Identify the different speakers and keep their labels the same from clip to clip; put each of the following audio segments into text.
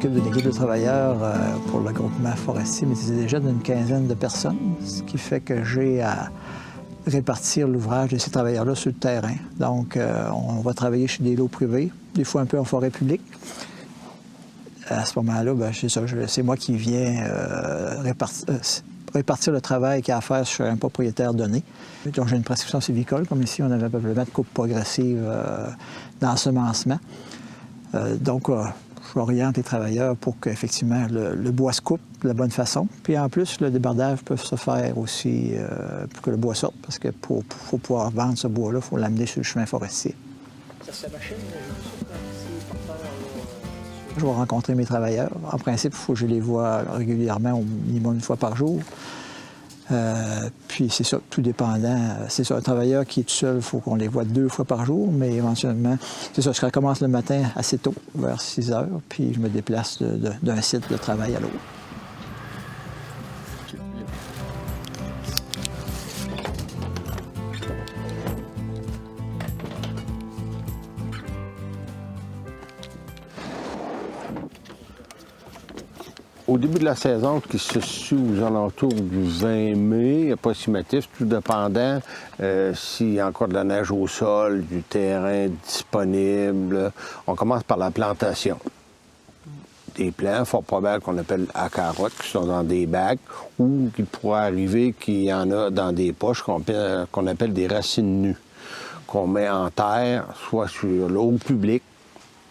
Speaker 1: m'occupe d'une équipe de travailleurs pour le groupement forestier métisé des jeunes d'une quinzaine de personnes, ce qui fait que j'ai à répartir l'ouvrage de ces travailleurs-là sur le terrain. Donc, on va travailler chez des lots privés, des fois un peu en forêt publique. À ce moment-là, c'est moi qui viens répartir le travail qu'il y a à faire sur un propriétaire donné. Donc, j'ai une prescription sylvicole, comme ici, on avait probablement de coupe progressive d'ensemencement. Donc, j'oriente les travailleurs pour qu'effectivement le bois se coupe de la bonne façon. Puis en plus, le débardage peut se faire aussi pour que le bois sorte, parce que pour pouvoir vendre ce bois-là, il faut l'amener sur le chemin forestier. Ça se machine, je vais rencontrer mes travailleurs. En principe, il faut que je les vois régulièrement, au minimum une fois par jour. Puis c'est ça, tout dépendant. C'est ça, un travailleur qui est tout seul, il faut qu'on les voit 2 fois par jour, mais éventuellement, c'est ça, je recommence le matin assez tôt, vers 6 heures, puis je me déplace d'un site de travail à l'autre.
Speaker 2: Au début de la saison, qui se situe aux alentours du 20 mai, approximatif, tout dépendant s'il y a encore de la neige au sol, du terrain disponible. On commence par la plantation. Des plants, fort probable qu'on appelle à carottes, qui sont dans des bacs, ou qu'il pourrait arriver qu'il y en a dans des poches qu'on appelle des racines nues, qu'on met en terre, soit sur l'eau publique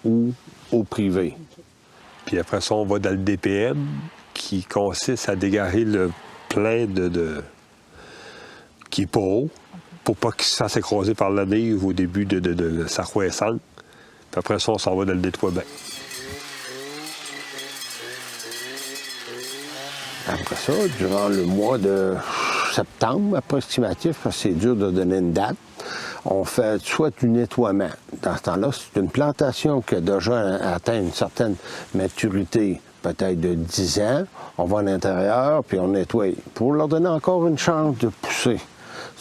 Speaker 2: ou au privé.
Speaker 3: Puis après ça, on va dans le DPM, qui consiste à dégager le plein qui est pas haut, pour pas qu'il se fasse écraser par la neige au début de sa croissance. Puis après ça, on s'en va dans le nettoiement.
Speaker 2: Après ça, durant le mois de septembre approximatif, parce que c'est dur de donner une date, on fait soit du nettoiement. Dans ce temps-là, c'est une plantation qui a déjà atteint une certaine maturité, peut-être de 10 ans. On va à l'intérieur, puis on nettoie. Pour leur donner encore une chance de pousser.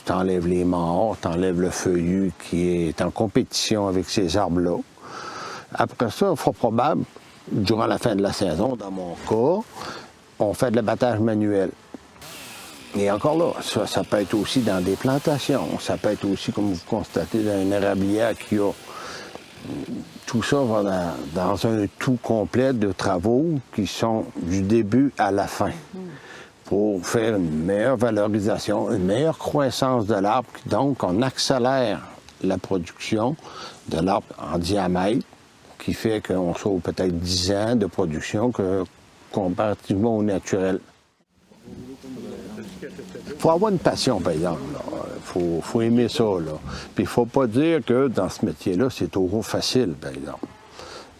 Speaker 2: Tu enlèves les morts, tu enlèves le feuillu qui est en compétition avec ces arbres-là. Après ça, fort probable, durant la fin de la saison, dans mon cas, on fait de l'abattage manuel. Et encore là, ça peut être aussi dans des plantations, ça peut être aussi, comme vous constatez, dans une érablière qui a... Tout ça va dans un tout complet de travaux qui sont du début à la fin pour faire une meilleure valorisation, une meilleure croissance de l'arbre. Donc, on accélère la production de l'arbre en diamètre, qui fait qu'on sauve peut-être 10 ans de production comparativement au naturel. Il faut avoir une passion, par exemple. Il faut aimer ça. Là. Puis il ne faut pas dire que dans ce métier-là, c'est toujours facile, par exemple.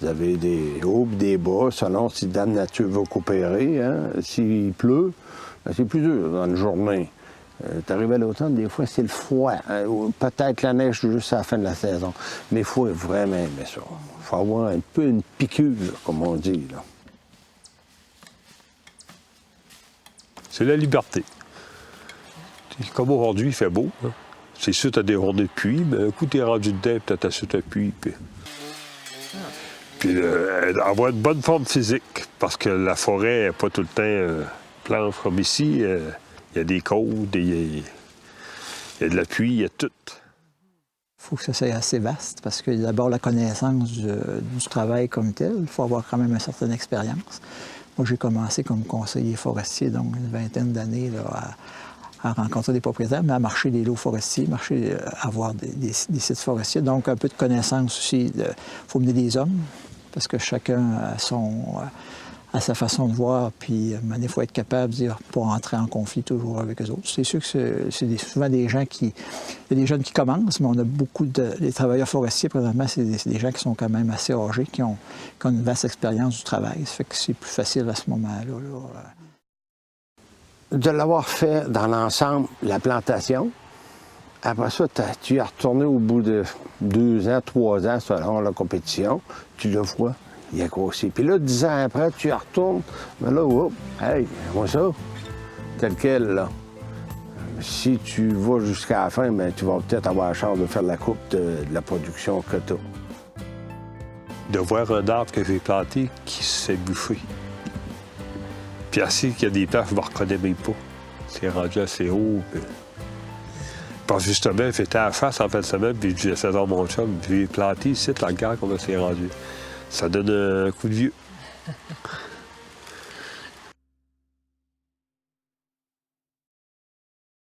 Speaker 2: Vous avez des hauts et des bas, selon si Dame Nature veut coopérer. Hein? S'il pleut, c'est plus dur dans une journée. Tu arrives à l'automne, des fois, c'est le froid. Hein? Peut-être la neige juste à la fin de la saison. Mais il faut vraiment aimer ça. Il faut avoir un peu une piqûre, comme on dit. Là.
Speaker 3: C'est la liberté. Comme aujourd'hui, il fait beau. Hein? C'est sûr, tu as des journées de pluie, mais un coup, tu es rendu dedans, puis tu as su ta pluie. Puis avoir une bonne forme physique, parce que la forêt n'est pas tout le temps planche comme ici. Il y a des côtes, il y a de la pluie, il y a tout.
Speaker 1: Il faut que ça soit assez vaste, parce que d'abord, la connaissance du travail comme tel, il faut avoir quand même une certaine expérience. Moi, j'ai commencé comme conseiller forestier, donc une vingtaine d'années à rencontrer des propriétaires, mais à marcher des lots forestiers, à voir des sites forestiers. Donc, un peu de connaissance aussi. Il faut mener des hommes, parce que chacun a sa façon de voir, puis il faut être capable de dire, pour entrer en conflit toujours avec eux autres. C'est sûr que c'est souvent des gens il y a des jeunes qui commencent, mais on a beaucoup les travailleurs forestiers, présentement, c'est des gens qui sont quand même assez âgés, qui ont une vaste expérience du travail. Ça fait que c'est plus facile à ce moment-là.
Speaker 2: De l'avoir fait dans l'ensemble, la plantation. Après ça, tu es retourné au bout de 2 ans, 3 ans, selon la compétition. Tu le vois, il a grossi. Puis là, 10 ans après, tu y retournes. Mais là, hop, hey, moi ça, tel quel, là. Si tu vas jusqu'à la fin, bien, tu vas peut-être avoir la chance de faire la coupe de la production que tu as.
Speaker 3: de voir un arbre que j'ai planté qui s'est bouffé. Puis ainsi qu'il y a des places, je ne me reconnais même pas. C'est rendu assez haut. Puis... Parce que justement, j'étais à la face en fin de semaine, puis je disais à mon chum, j'ai planté ici, la regarde comment c'est rendu. Ça donne un coup de vieux.